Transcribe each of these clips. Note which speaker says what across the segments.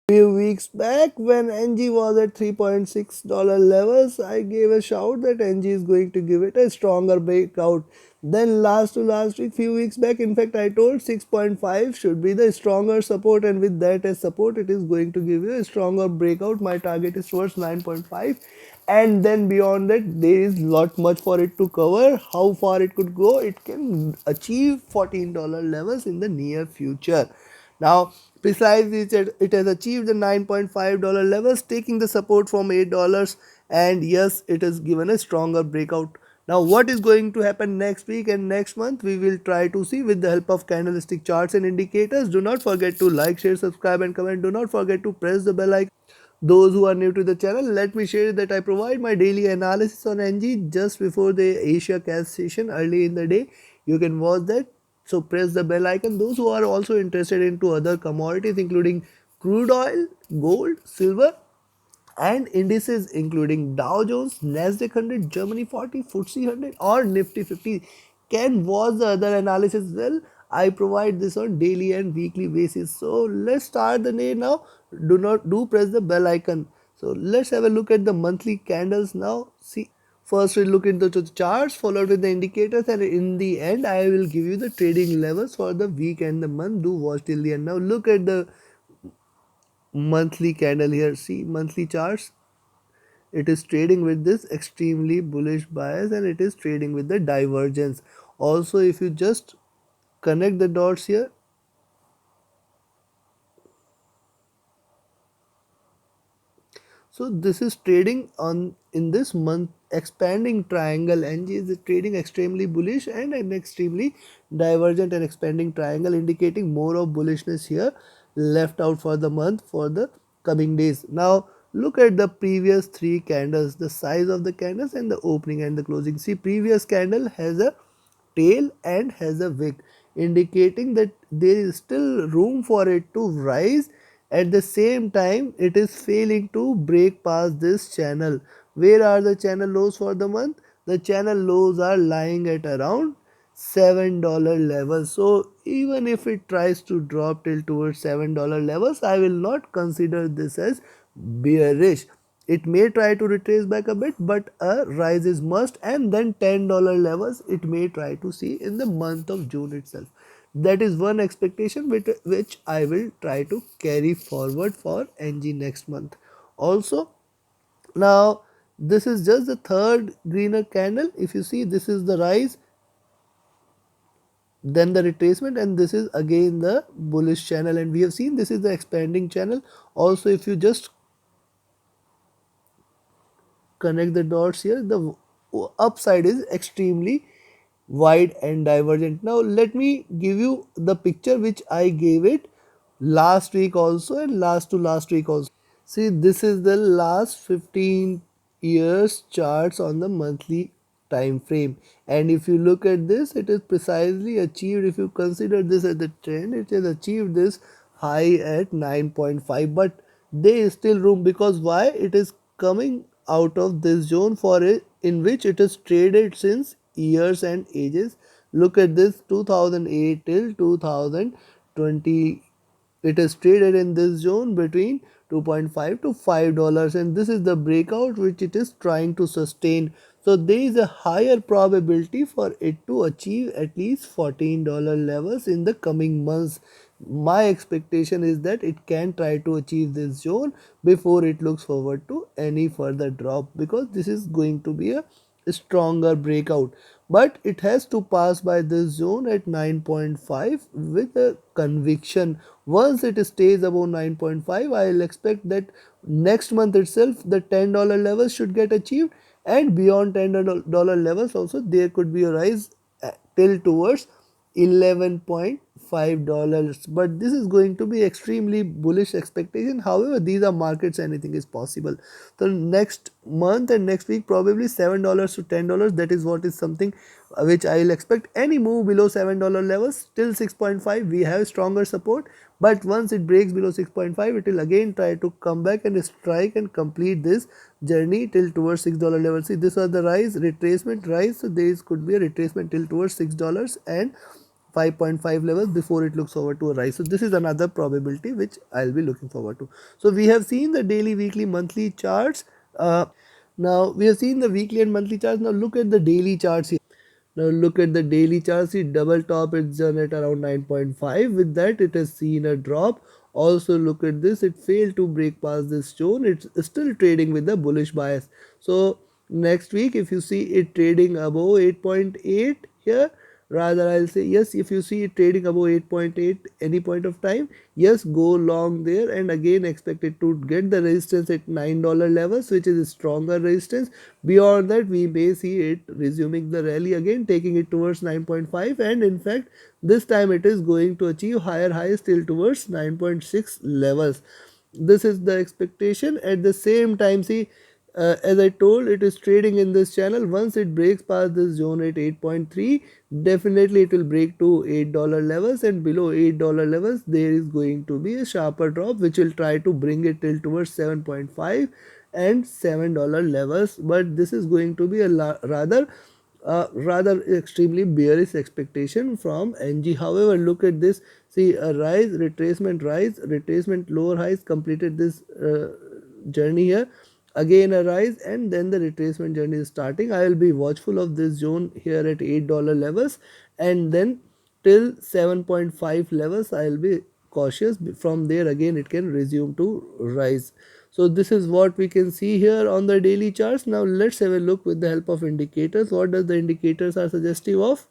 Speaker 1: Few weeks back when NG was at $3.6 levels, I gave a shout that NG is going to give it a stronger breakout. Then last week, few weeks back, in fact I told 6.5 should be the stronger support, and with that as support it is going to give you a stronger breakout. My target is towards 9.5, and then beyond that there is lot much for it to cover. How far it could go? It can achieve $14 levels in the near future. Now, precisely it has achieved the $9.5 levels, taking the support from $8, and yes, it has given a stronger breakout. Now, what is going to happen next week and next month? We will try to see with the help of candlestick charts and indicators. Do not forget to like, share, subscribe, and comment. Do not forget to press the bell icon. Those who are new to the channel, let me share that I provide my daily analysis on NG just before the Asia CAD session early in the day. You can watch that. So press the bell icon. Those who are also interested into other commodities including crude oil, gold, silver, and indices including Dow Jones, Nasdaq 100, Germany 40, FTSE 100 or Nifty 50 can watch the other analysis well. I provide this on daily and weekly basis. So let's start the day now. Do press the bell icon. So let's have a look at the monthly candles now. See, first we'll look into the charts followed with the indicators, and in the end I will give you the trading levels for the week and the month. Do watch till the end. Now look at the monthly candle here. See, monthly charts, it is trading with this extremely bullish bias and it is trading with the divergence. Also, if you just connect the dots here, so this is trading on in this month expanding triangle. NG is trading extremely bullish and an extremely divergent and expanding triangle, indicating more of bullishness here left out for the month for the coming days. Now look at the previous three candles, the size of the candles and the opening and the closing. See, previous candle has a tail and has a wick, indicating that there is still room for it to rise. At the same time, it is failing to break past this channel. Where are the channel lows for the month? The channel lows are lying at around $7 level. So even if it tries to drop till towards $7 levels, I will not consider this as bearish. It may try to retrace back a bit, but a rise is must, and then $10 levels it may try to see in the month of June itself. That is one expectation which I will try to carry forward for NG next month. Also, now this is just the third greener candle. If you see, this is the rise, then the retracement, and this is again the bullish channel, and we have seen this is the expanding channel. Also, if you just connect the dots here, the upside is extremely wide and divergent. Now let me give you the picture which I gave it last week also and last to last week also. See, this is the last 15 years charts on the monthly time frame, and if you look at this, it is precisely achieved. If you consider this as the trend, it has achieved this high at 9.5, but there is still room. Because why? It is coming out of this zone for it in which it is traded since years and ages. Look at this, 2008 till 2020, it is traded in this zone between 2.5 to $5, and this is the breakout which it is trying to sustain. So there is a higher probability for it to achieve at least $14 levels in the coming months. My expectation is that it can try to achieve this zone before it looks forward to any further drop, because this is going to be a stronger breakout, but it has to pass by this zone at 9.5 with a conviction. Once it stays above 9.5, I'll expect that next month itself the $10 levels should get achieved, and beyond $10 levels also there could be a rise till towards $11.5, but this is going to be extremely bullish expectation. However, these are markets, anything is possible. So next month and next week probably $7 to $10, that is what is something which I will expect. Any move below $7 levels till 6.5 we have stronger support, but once it breaks below 6.5 it will again try to come back and strike and complete this journey till towards $6 level. See, this was the rise, retracement, rise, so there could be a retracement till towards $6 and 5.5 levels before it looks forward to a rise. So this is another probability which I'll be looking forward to. So we have seen the daily, weekly, monthly charts. Now we have seen the weekly and monthly charts. Now look at the daily charts here. Now look at the daily chart, see double top, it's done at around 9.5. With that it has seen a drop. Also look at this, it failed to break past this zone. It's still trading with the bullish bias. So next week if you see it trading above 8.8 here, rather I'll say yes, if you see it trading above 8.8 any point of time, yes, go long there, and again expect it to get the resistance at $9 levels, which is a stronger resistance. Beyond that we may see it resuming the rally again, taking it towards 9.5, and in fact this time it is going to achieve higher highs till towards 9.6 levels. This is the expectation. At the same time, see, as I told, it is trading in this channel. Once it breaks past this zone at 8.3, definitely it will break to $8 levels, and below $8 levels there is going to be a sharper drop which will try to bring it till towards 7.5 and $7 levels. But this is going to be a rather extremely bearish expectation from NG. However, look at this, see a rise, retracement, lower highs, completed this journey here, again a rise, and then the retracement journey is starting. I will be watchful of this zone here at $8 levels, and then till 7.5 levels I will be cautious. From there again it can resume to rise. So this is what we can see here on the daily charts. Now let's have a look with the help of indicators. What does the indicators are suggestive of?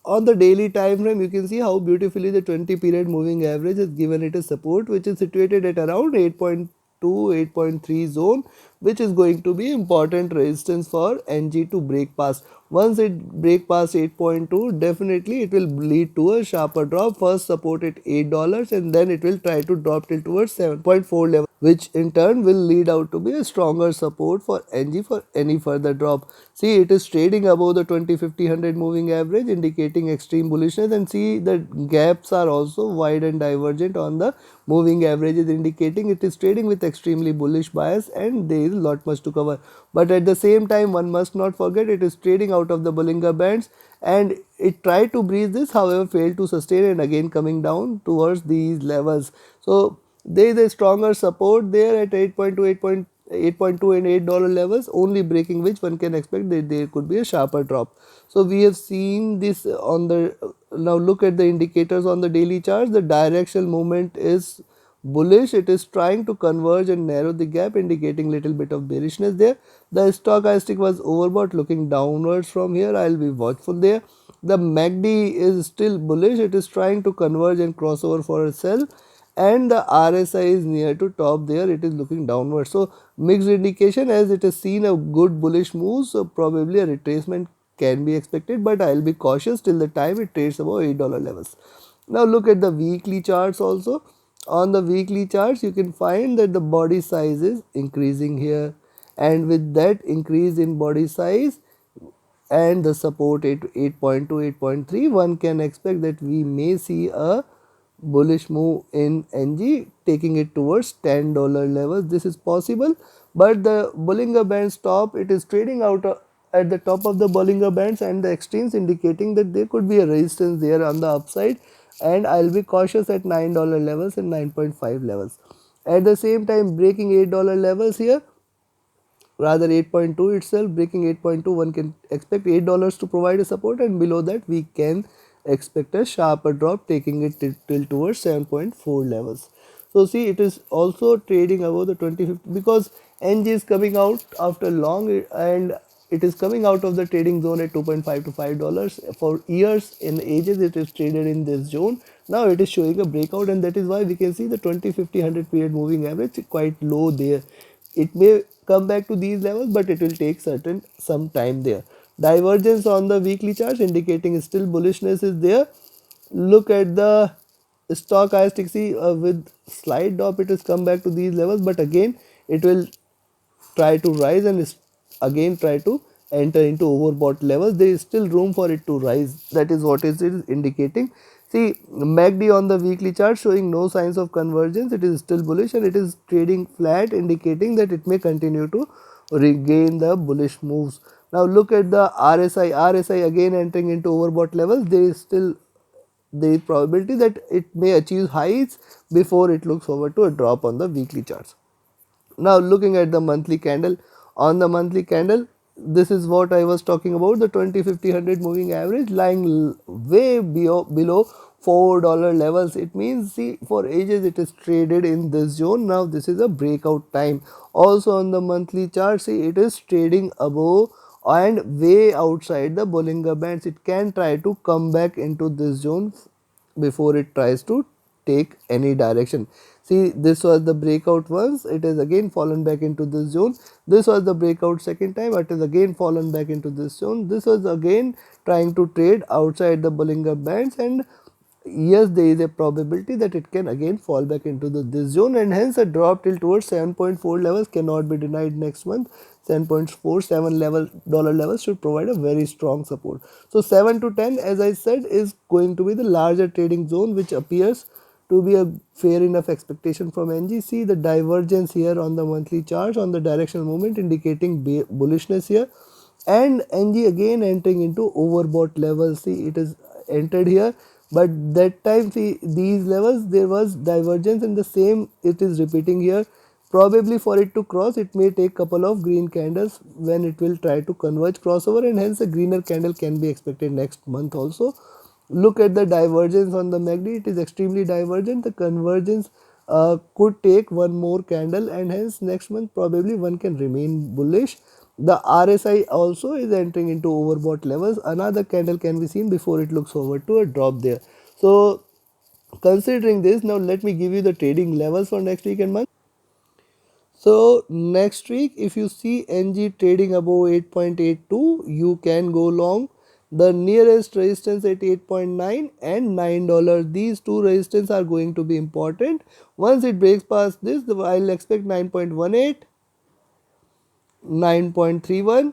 Speaker 1: On the daily time frame, you can see how beautifully the 20 period moving average has given it a support, which is situated at around 8.2, 8.3 zone, which is going to be important resistance for NG to break past. Once it break past 8.2, definitely it will lead to a sharper drop. First support at $8, and then it will try to drop till towards 7.4 level, which in turn will lead out to be a stronger support for NG for any further drop. See, it is trading above the 20-50-100 moving average, indicating extreme bullishness, and see the gaps are also wide and divergent on the moving averages, indicating it is trading with extremely bullish bias, and there is a lot much to cover. But at the same time, one must not forget it is trading out of the Bollinger Bands, and it tried to breach this, however failed to sustain, and again coming down towards these levels. So there is a stronger support there at 8.2, 8.2 and $8 levels, only breaking which one can expect that there could be a sharper drop. So we have seen this on the, now look at the indicators on the daily charts. The directional movement is bullish, it is trying to converge and narrow the gap, indicating little bit of bearishness there. The stochastic was overbought, looking downwards from here, I will be watchful there. The MACD is still bullish, it is trying to converge and cross over for a sell, and the RSI is near to top there, it is looking downward. So mixed indication, as it has seen a good bullish move, so probably a retracement can be expected, but I will be cautious till the time it trades above $8 levels. Now look at the weekly charts also. On the weekly charts you can find that the body size is increasing here, and with that increase in body size and the support at 8.2, 8.3, one can expect that we may see a bullish move in NG, taking it towards $10 levels. This is possible, but the Bollinger Bands top, it is trading out at the top of the Bollinger Bands, and the extremes indicating that there could be a resistance there on the upside, and I will be cautious at $9 levels and 9.5 levels. At the same time, breaking $8 levels here, rather 8.2 itself, breaking 8.2, one can expect $8 to provide a support, and below that we can expect a sharper drop, taking it till towards 7.4 levels. So see, it is also trading above the 2050, because NG is coming out after long, and it is coming out of the trading zone at 2.5 to $5. For years in ages it is traded in this zone. Now it is showing a breakout, and that is why we can see the 20-50-100 period moving average quite low there. It may come back to these levels, but it will take some time there. Divergence on the weekly charts, indicating still bullishness is there. Look at the stochastic, see with slight drop it has come back to these levels, but again it will try to rise and again try to enter into overbought levels. There is still room for it to rise, that is what it is indicating. See, MACD on the weekly chart showing no signs of convergence, it is still bullish, and it is trading flat, indicating that it may continue to regain the bullish moves. Now look at the RSI again entering into overbought levels. There is still there is probability that it may achieve highs before it looks forward to a drop on the weekly charts. Now looking at the monthly candle, on the monthly candle, this is what I was talking about, the 20, 50, 100 moving average lying way below $4 levels. It means, see, for ages it is traded in this zone. Now this is a breakout time. Also on the monthly chart, see, it is trading above and way outside the Bollinger Bands. It can try to come back into this zone before it tries to take any direction. See, this was the breakout once, it is again fallen back into this zone. This was the breakout second time, it is again fallen back into this zone. This was again trying to trade outside the Bollinger Bands, and yes, there is a probability that it can again fall back into this zone, and hence a drop till towards 7.4 levels cannot be denied next month. 7.47 levels should provide a very strong support. So 7 to 10, as I said, is going to be the larger trading zone, which appears to be a fair enough expectation from NG. See the divergence here on the monthly charts on the directional movement indicating bullishness here, and NG again entering into overbought levels. See, it is entered here, but that time, see, these levels there was divergence, and the same it is repeating here. Probably for it to cross, it may take couple of green candles when it will try to converge crossover, and hence a greener candle can be expected next month also. Look at the divergence on the MACD, it is extremely divergent. The convergence could take one more candle, and hence next month probably one can remain bullish. The RSI also is entering into overbought levels. Another candle can be seen before it looks forward to a drop there. So considering this, now let me give you the trading levels for next week and month. So next week, if you see NG trading above 8.82, you can go long. The nearest resistance at 8.9 and $9. These two resistance are going to be important. Once it breaks past this, I'll expect 9.18, 9.31,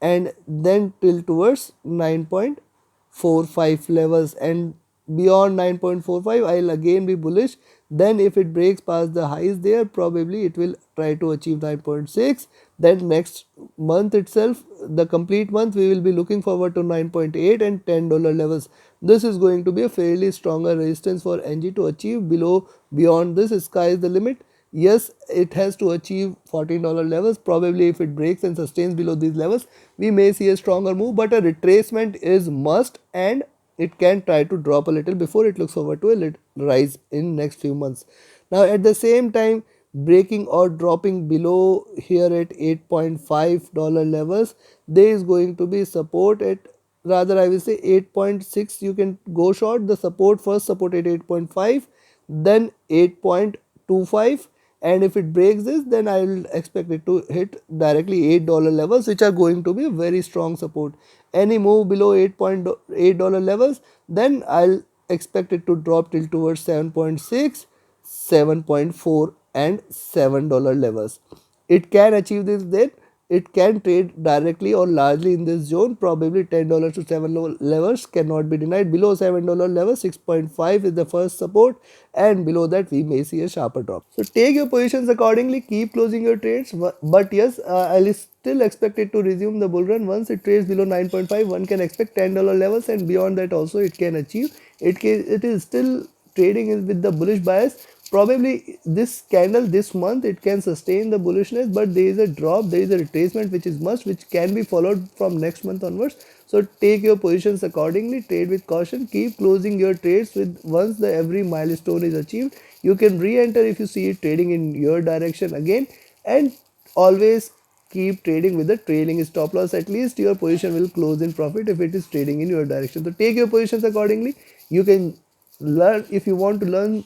Speaker 1: and then till towards 9.45 levels, and beyond 9.45 I'll again be bullish. Then if it breaks past the highs there, probably it will try to achieve 9.6. Then next month itself, the complete month, we will be looking forward to 9.8 and $10 levels. This is going to be a fairly stronger resistance for NG to achieve. Beyond this, sky is the limit. Yes, it has to achieve $14 levels. Probably if it breaks and sustains below these levels, we may see a stronger move, but a retracement is must, and it can try to drop a little before it looks forward to a little rise in next few months. Now at the same time, breaking or dropping below here at $8.5 levels, there is going to be support at, rather I will say 8.6, you can go short. The support, first support at 8.5, then 8.25, and if it breaks this, then I will expect it to hit directly $8 levels, which are going to be a very strong support. Any move below $8 levels, then I'll expect it to drop till towards 7.6, 7.4 and $7 levels. It can achieve this, then it can trade directly or largely in this zone. Probably $10 to $7 levels cannot be denied. Below $7 level, 6.5 is the first support, and below that we may see a sharper drop. So take your positions accordingly, keep closing your trades, but yes, I'll still expect it to resume the bull run. Once it trades below 9.5, one can expect $10 levels, and beyond that also it can achieve. It is still trading with the bullish bias. Probably this candle this month it can sustain the bullishness, but there is a drop, there is a retracement which is must, which can be followed from next month onwards. So take your positions accordingly, trade with caution, keep closing your trades with once the every milestone is achieved. You can re-enter if you see it trading in your direction again, and always keep trading with the trailing stop loss. At least your position will close in profit if it is trading in your direction. So take your positions accordingly. You can learn, if you want to learn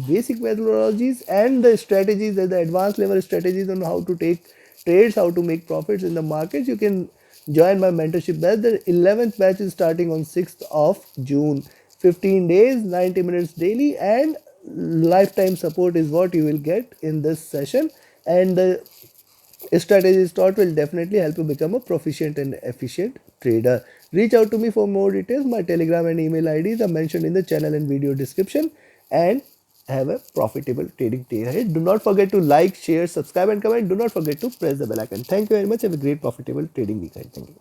Speaker 1: basic methodologies and the strategies, the advanced level strategies on how to take trades, how to make profits in the markets, you can join my mentorship batch. The 11th batch is starting on 6th of June. 15 days, 90 minutes daily, and lifetime support is what you will get in this session, and the strategies taught will definitely help you become a proficient and efficient trader. Reach out to me for more details. My Telegram and email IDs are mentioned in the channel and video description. And have a profitable trading day ahead. Do not forget to like, share, subscribe and comment. Do not forget to press the bell icon. Thank you very much. Have a great profitable trading week ahead. Thank you.